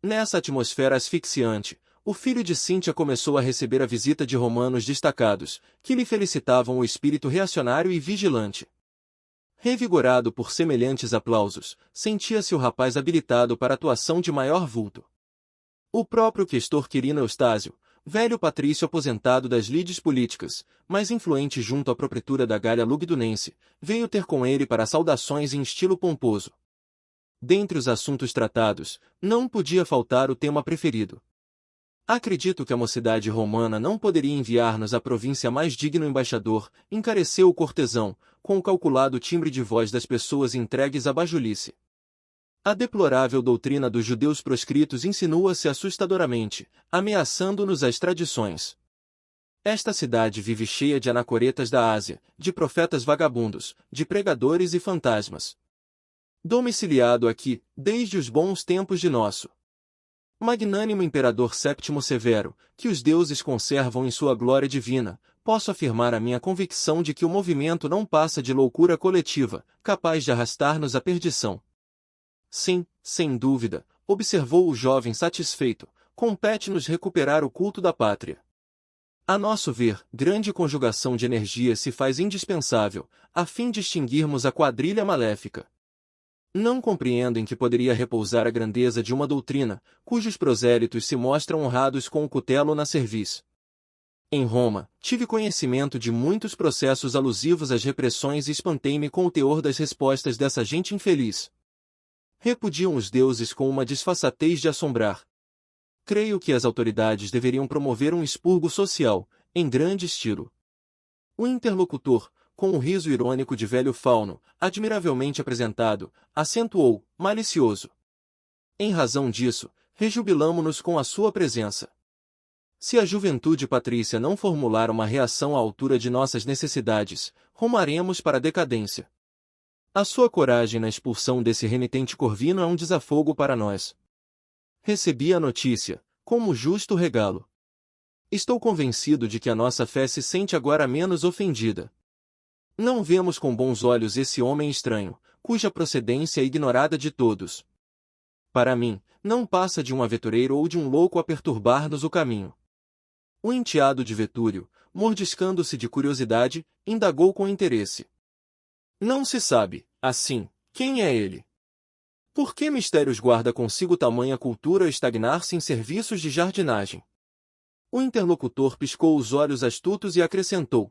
Nessa atmosfera asfixiante, o filho de Cíntia começou a receber a visita de romanos destacados, que lhe felicitavam o espírito reacionário e vigilante. Revigorado por semelhantes aplausos, sentia-se o rapaz habilitado para atuação de maior vulto. O próprio questor Quirino Eustáquio, velho patrício aposentado das lides políticas, mas influente junto à proprietura da Gália Lugdunense, veio ter com ele para saudações em estilo pomposo. Dentre os assuntos tratados, não podia faltar o tema preferido. Acredito que a mocidade romana não poderia enviar-nos à província mais digno embaixador, encareceu o cortesão, com o calculado timbre de voz das pessoas entregues à bajulice. A deplorável doutrina dos judeus proscritos insinua-se assustadoramente, ameaçando-nos as tradições. Esta cidade vive cheia de anacoretas da Ásia, de profetas vagabundos, de pregadores e fantasmas. Domiciliado aqui, desde os bons tempos de nosso magnânimo imperador Séptimo Severo, que os deuses conservam em sua glória divina, posso afirmar a minha convicção de que o movimento não passa de loucura coletiva, capaz de arrastar-nos à perdição. Sim, sem dúvida, observou o jovem satisfeito, compete-nos recuperar o culto da pátria. A nosso ver, grande conjugação de energia se faz indispensável, a fim de extinguirmos a quadrilha maléfica. Não compreendo em que poderia repousar a grandeza de uma doutrina, cujos prosélitos se mostram honrados com o cutelo na cerviz. Em Roma, tive conhecimento de muitos processos alusivos às repressões e espantei-me com o teor das respostas dessa gente infeliz. Repudiam os deuses com uma disfarçatez de assombrar. Creio que as autoridades deveriam promover um expurgo social, em grande estilo. O interlocutor, com um riso irônico de velho fauno, admiravelmente apresentado, acentuou, malicioso. Em razão disso, rejubilamo-nos com a sua presença. Se a juventude patrícia não formular uma reação à altura de nossas necessidades, rumaremos para a decadência. A sua coragem na expulsão desse renitente Corvino é um desafogo para nós. Recebi a notícia, como justo regalo. Estou convencido de que a nossa fé se sente agora menos ofendida. Não vemos com bons olhos esse homem estranho, cuja procedência é ignorada de todos. Para mim, não passa de um aventureiro ou de um louco a perturbar-nos o caminho. O enteado de Vetúrio, mordiscando-se de curiosidade, indagou com interesse. Não se sabe, assim, quem é ele? Por que mistérios guarda consigo tamanha cultura estagnar-se em serviços de jardinagem? O interlocutor piscou os olhos astutos e acrescentou.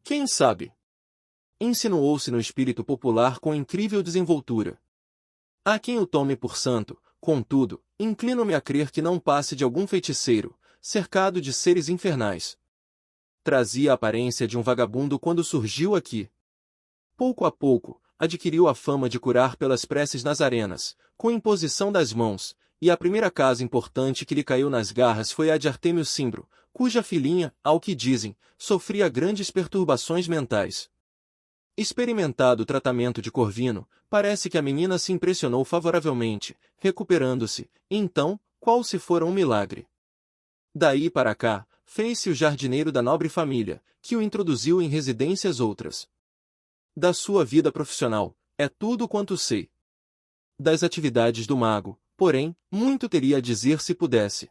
Quem sabe? Insinuou-se no espírito popular com incrível desenvoltura. Há quem o tome por santo, contudo, inclino-me a crer que não passe de algum feiticeiro, cercado de seres infernais. Trazia a aparência de um vagabundo quando surgiu aqui. Pouco a pouco, adquiriu a fama de curar pelas preces nazarenas, com imposição das mãos, e a primeira casa importante que lhe caiu nas garras foi a de Artêmio Cimbro, cuja filhinha, ao que dizem, sofria grandes perturbações mentais. Experimentado o tratamento de Corvino, parece que a menina se impressionou favoravelmente, recuperando-se, então, qual se fora um milagre. Daí para cá, fez-se o jardineiro da nobre família, que o introduziu em residências outras. Da sua vida profissional, é tudo quanto sei. Das atividades do mago, porém, muito teria a dizer se pudesse.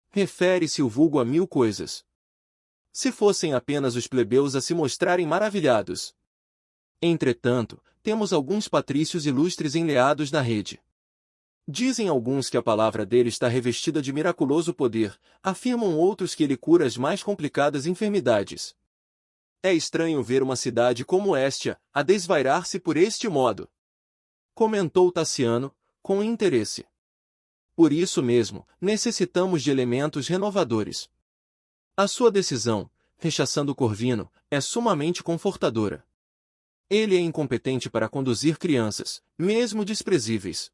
Refere-se o vulgo a 1000 coisas. Se fossem apenas os plebeus a se mostrarem maravilhados. Entretanto, temos alguns patrícios ilustres enleados na rede. Dizem alguns que a palavra dele está revestida de miraculoso poder, afirmam outros que ele cura as mais complicadas enfermidades. É estranho ver uma cidade como Éstia a desvairar-se por este modo. Comentou Taciano, com interesse. Por isso mesmo, necessitamos de elementos renovadores. A sua decisão, rechaçando Corvino, é sumamente confortadora. Ele é incompetente para conduzir crianças, mesmo desprezíveis.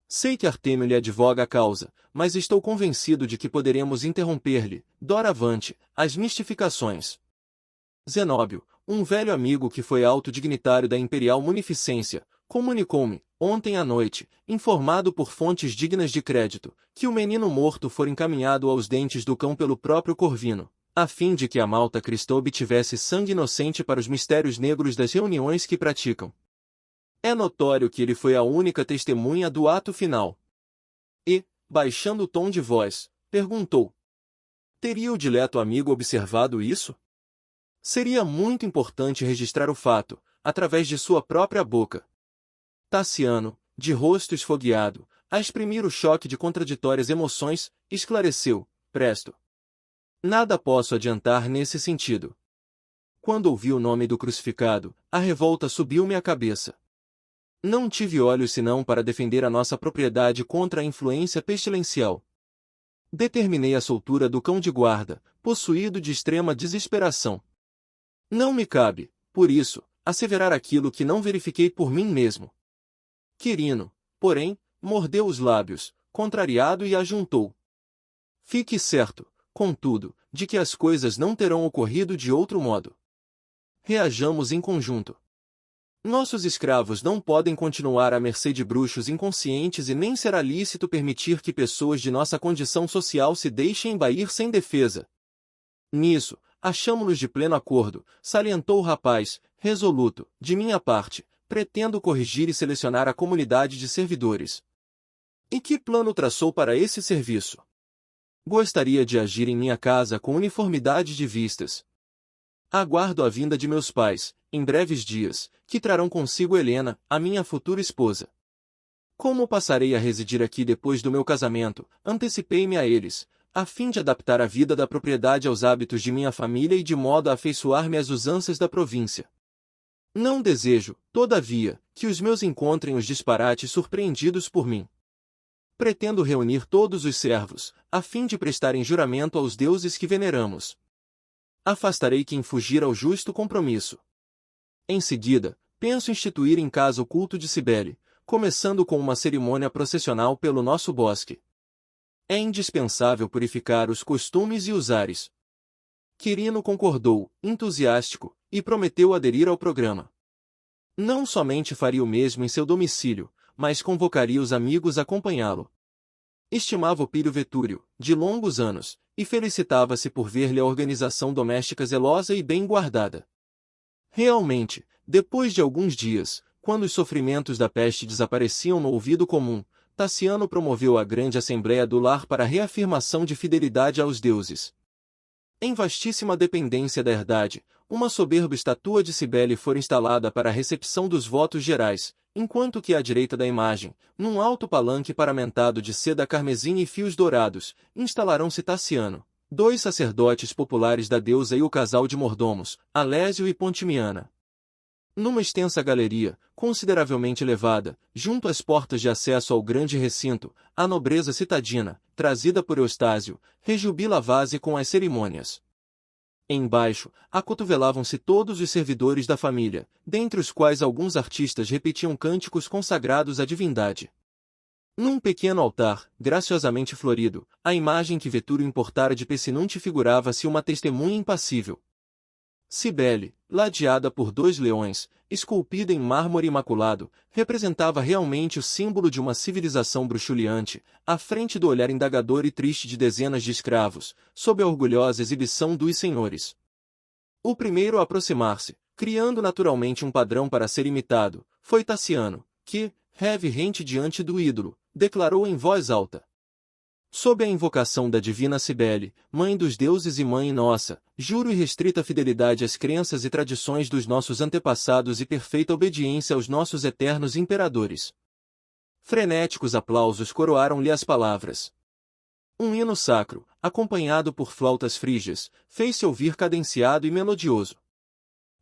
Sei que Artêmio lhe advoga a causa, mas estou convencido de que poderemos interromper-lhe, doravante, as mistificações. Zenóbio, um velho amigo que foi alto dignitário da imperial munificência, comunicou-me, ontem à noite, informado por fontes dignas de crédito, que o menino morto fora encaminhado aos dentes do cão pelo próprio Corvino, a fim de que a malta cristã obtivesse sangue inocente para os mistérios negros das reuniões que praticam. É notório que ele foi a única testemunha do ato final. E, baixando o tom de voz, perguntou: teria o dileto amigo observado isso? Seria muito importante registrar o fato, através de sua própria boca. Tassiano, de rosto esfogueado, a exprimir o choque de contraditórias emoções, esclareceu: presto. Nada posso adiantar nesse sentido. Quando ouvi o nome do crucificado, a revolta subiu-me à cabeça. Não tive olhos senão para defender a nossa propriedade contra a influência pestilencial. Determinei a soltura do cão de guarda, possuído de extrema desesperação. Não me cabe, por isso, asseverar aquilo que não verifiquei por mim mesmo. Quirino, porém, mordeu os lábios, contrariado, e ajuntou: fique certo, contudo, de que as coisas não terão ocorrido de outro modo. Reajamos em conjunto. Nossos escravos não podem continuar à mercê de bruxos inconscientes e nem será lícito permitir que pessoas de nossa condição social se deixem embair sem defesa. Nisso, achamo-nos de pleno acordo, salientou o rapaz, resoluto. De minha parte, pretendo corrigir e selecionar a comunidade de servidores. E que plano traçou para esse serviço? Gostaria de agir em minha casa com uniformidade de vistas. Aguardo a vinda de meus pais, em breves dias, que trarão consigo Helena, a minha futura esposa. Como passarei a residir aqui depois do meu casamento, antecipei-me a eles, a fim de adaptar a vida da propriedade aos hábitos de minha família e de modo a afeiçoar-me às usanças da província. Não desejo, todavia, que os meus encontrem os disparates surpreendidos por mim. Pretendo reunir todos os servos, a fim de prestarem juramento aos deuses que veneramos. Afastarei quem fugir ao justo compromisso. Em seguida, penso instituir em casa o culto de Cibele, começando com uma cerimônia processional pelo nosso bosque. É indispensável purificar os costumes e usares. Quirino concordou, entusiástico, e prometeu aderir ao programa. Não somente faria o mesmo em seu domicílio, mas convocaria os amigos a acompanhá-lo. Estimava o Pírio Vetúrio, de longos anos, e felicitava-se por ver-lhe a organização doméstica zelosa e bem guardada. Realmente, depois de alguns dias, quando os sofrimentos da peste desapareciam no ouvido comum, Tassiano promoveu a grande assembleia do lar para a reafirmação de fidelidade aos deuses. Em vastíssima dependência da herdade, uma soberba estátua de Cibele foi instalada para a recepção dos votos gerais, enquanto que à direita da imagem, num alto palanque paramentado de seda carmesim e fios dourados, instalarão-se Tassiano, 2 sacerdotes populares da deusa e o casal de mordomos, Alésio e Pontimiana. Numa extensa galeria, consideravelmente elevada, junto às portas de acesso ao grande recinto, a nobreza citadina, trazida por Eustáquio, rejubila a vase com as cerimônias. Embaixo, acotovelavam-se todos os servidores da família, dentre os quais alguns artistas repetiam cânticos consagrados à divindade. Num pequeno altar, graciosamente florido, a imagem que Vetúrio importara de Pessinunte figurava-se uma testemunha impassível. Cibele, ladeada por 2 leões, esculpida em mármore imaculado, representava realmente o símbolo de uma civilização bruxuleante, à frente do olhar indagador e triste de dezenas de escravos, sob a orgulhosa exibição dos senhores. O primeiro a aproximar-se, criando naturalmente um padrão para ser imitado, foi Tassiano, que, reverente diante do ídolo, declarou em voz alta: sob a invocação da divina Cibele, mãe dos deuses e mãe nossa, juro irrestrita fidelidade às crenças e tradições dos nossos antepassados e perfeita obediência aos nossos eternos imperadores. Frenéticos aplausos coroaram-lhe as palavras. Um hino sacro, acompanhado por flautas frígias, fez-se ouvir cadenciado e melodioso.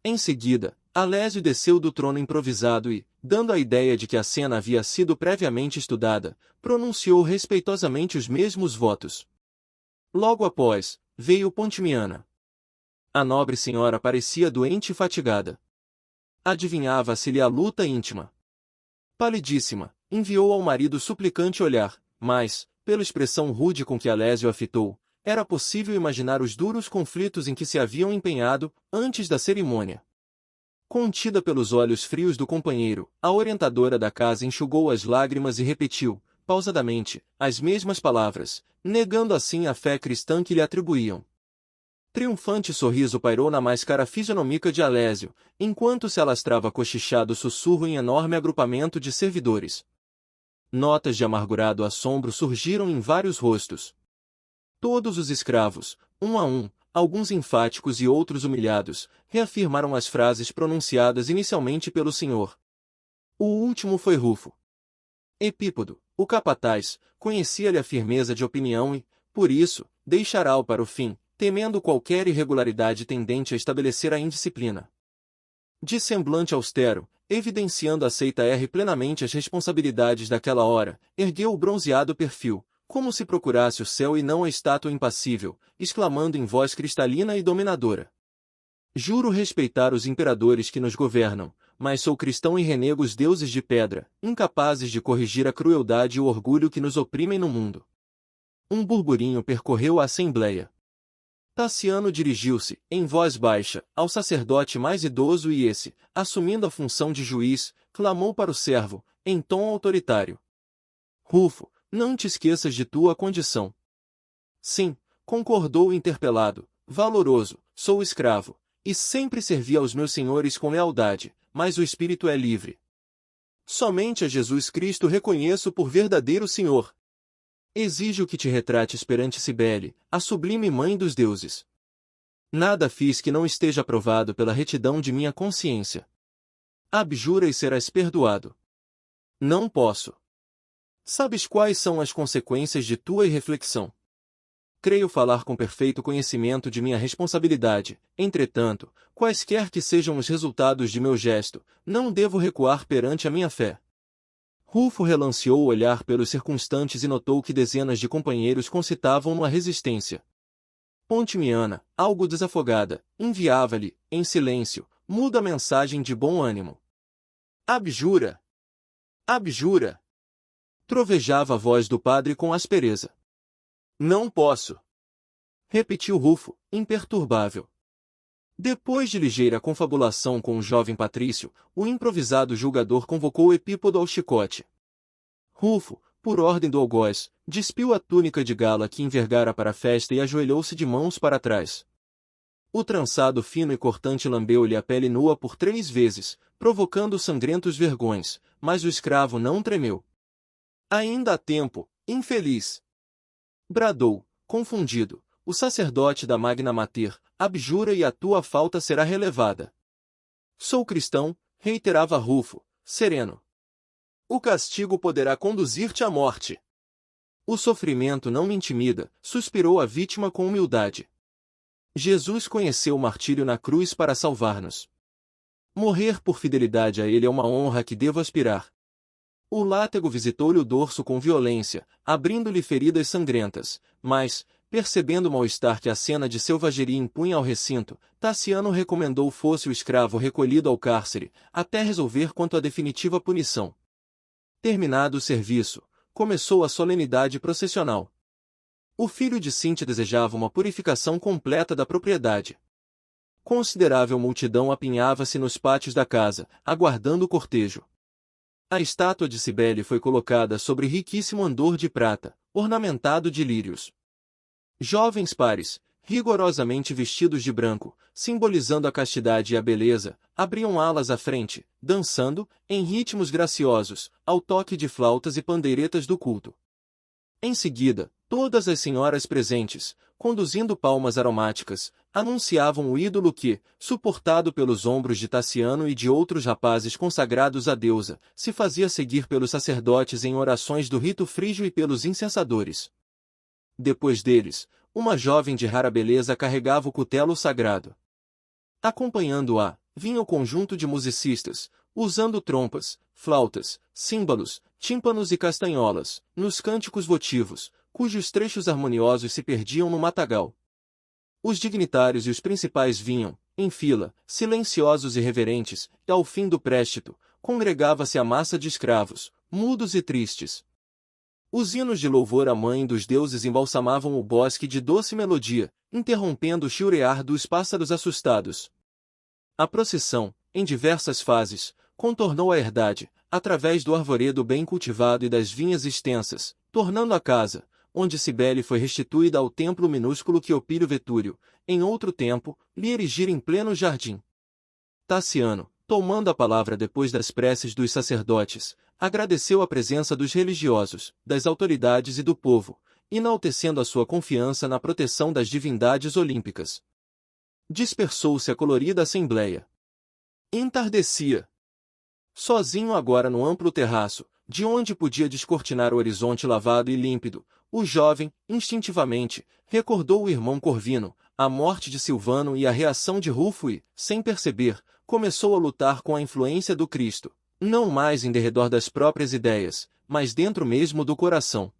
Em seguida, Alésio desceu do trono improvisado e, dando a ideia de que a cena havia sido previamente estudada, pronunciou respeitosamente os mesmos votos. Logo após, veio Pontimiana. A nobre senhora parecia doente e fatigada. Adivinhava-se-lhe a luta íntima. Palidíssima, enviou ao marido suplicante olhar, mas, pela expressão rude com que Alésio a fitou, era possível imaginar os duros conflitos em que se haviam empenhado, antes da cerimônia. Contida pelos olhos frios do companheiro, a orientadora da casa enxugou as lágrimas e repetiu, pausadamente, as mesmas palavras, negando assim a fé cristã que lhe atribuíam. Triunfante sorriso pairou na máscara fisionômica de Alésio, enquanto se alastrava cochichado sussurro em enorme agrupamento de servidores. Notas de amargurado assombro surgiram em vários rostos. Todos os escravos, um a um, alguns enfáticos e outros humilhados, reafirmaram as frases pronunciadas inicialmente pelo senhor. O último foi Rufo. Epípodo, o capataz, conhecia-lhe a firmeza de opinião e, por isso, deixará-o para o fim, temendo qualquer irregularidade tendente a estabelecer a indisciplina. De semblante austero, evidenciando aceita plenamente as responsabilidades daquela hora, ergueu o bronzeado perfil, como se procurasse o céu e não a estátua impassível, exclamando em voz cristalina e dominadora. Juro respeitar os imperadores que nos governam, mas sou cristão e renego os deuses de pedra, incapazes de corrigir a crueldade e o orgulho que nos oprimem no mundo. Um burburinho percorreu a assembleia. Taciano dirigiu-se, em voz baixa, ao sacerdote mais idoso e esse, assumindo a função de juiz, clamou para o servo, em tom autoritário. Rufo, não te esqueças de tua condição. Sim, concordou o interpelado, valoroso, sou escravo, e sempre servi aos meus senhores com lealdade, mas o espírito é livre. Somente a Jesus Cristo reconheço por verdadeiro Senhor. Exijo que te retrates perante Cibele, a sublime mãe dos deuses. Nada fiz que não esteja aprovado pela retidão de minha consciência. Abjura e serás perdoado. Não posso. Sabes quais são as consequências de tua irreflexão? Creio falar com perfeito conhecimento de minha responsabilidade, entretanto, quaisquer que sejam os resultados de meu gesto, não devo recuar perante a minha fé. Rufo relanceou o olhar pelos circunstantes e notou que dezenas de companheiros concitavam-no a resistência. Pontimiana, algo desafogada, enviava-lhe, em silêncio, muda mensagem de bom ânimo. Abjura! Abjura! Trovejava a voz do padre com aspereza. Não posso! Repetiu Rufo, imperturbável. Depois de ligeira confabulação com o jovem patrício, o improvisado julgador convocou Epípodo ao chicote. Rufo, por ordem do algoz, despiu a túnica de gala que envergara para a festa e ajoelhou-se de mãos para trás. O trançado fino e cortante lambeu-lhe a pele nua por 3 vezes, provocando sangrentos vergões, mas o escravo não tremeu. Ainda há tempo, infeliz! Bradou, confundido, o sacerdote da Magna Mater, abjura e a tua falta será relevada. Sou cristão, reiterava Rufo, sereno. O castigo poderá conduzir-te à morte. O sofrimento não me intimida, suspirou a vítima com humildade. Jesus conheceu o martírio na cruz para salvar-nos. Morrer por fidelidade a ele é uma honra a que devo aspirar. O látego visitou-lhe o dorso com violência, abrindo-lhe feridas sangrentas, mas, percebendo o mal-estar que a cena de selvageria impunha ao recinto, Taciano recomendou fosse o escravo recolhido ao cárcere, até resolver quanto à definitiva punição. Terminado o serviço, começou a solenidade processional. O filho de Cíntia desejava uma purificação completa da propriedade. Considerável multidão apinhava-se nos pátios da casa, aguardando o cortejo. A estátua de Cibele foi colocada sobre riquíssimo andor de prata, ornamentado de lírios. Jovens pares, rigorosamente vestidos de branco, simbolizando a castidade e a beleza, abriam alas à frente, dançando, em ritmos graciosos, ao toque de flautas e pandeiretas do culto. Em seguida, todas as senhoras presentes, conduzindo palmas aromáticas, anunciavam o ídolo que, suportado pelos ombros de Taciano e de outros rapazes consagrados à deusa, se fazia seguir pelos sacerdotes em orações do rito frígio e pelos incensadores. Depois deles, uma jovem de rara beleza carregava o cutelo sagrado. Acompanhando-a, vinha o conjunto de musicistas, usando trompas, flautas, símbolos, tímpanos e castanholas, nos cânticos votivos, cujos trechos harmoniosos se perdiam no matagal. Os dignitários e os principais vinham, em fila, silenciosos e reverentes, e ao fim do préstito, congregava-se a massa de escravos, mudos e tristes. Os hinos de louvor à mãe dos deuses embalsamavam o bosque de doce melodia, interrompendo o chiurear dos pássaros assustados. A procissão, em diversas fases, contornou a herdade, através do arvoredo bem cultivado e das vinhas extensas, tornando a casa, onde Cibele foi restituída ao templo minúsculo que Opílio Vetúrio, em outro tempo, lhe erigira em pleno jardim. Taciano, tomando a palavra depois das preces dos sacerdotes, agradeceu a presença dos religiosos, das autoridades e do povo, enaltecendo a sua confiança na proteção das divindades olímpicas. Dispersou-se a colorida assembleia. Entardecia. Sozinho agora no amplo terraço, de onde podia descortinar o horizonte lavado e límpido, o jovem, instintivamente, recordou o irmão Corvino, a morte de Silvano e a reação de Rufo e, sem perceber, começou a lutar com a influência do Cristo, não mais em derredor das próprias ideias, mas dentro mesmo do coração.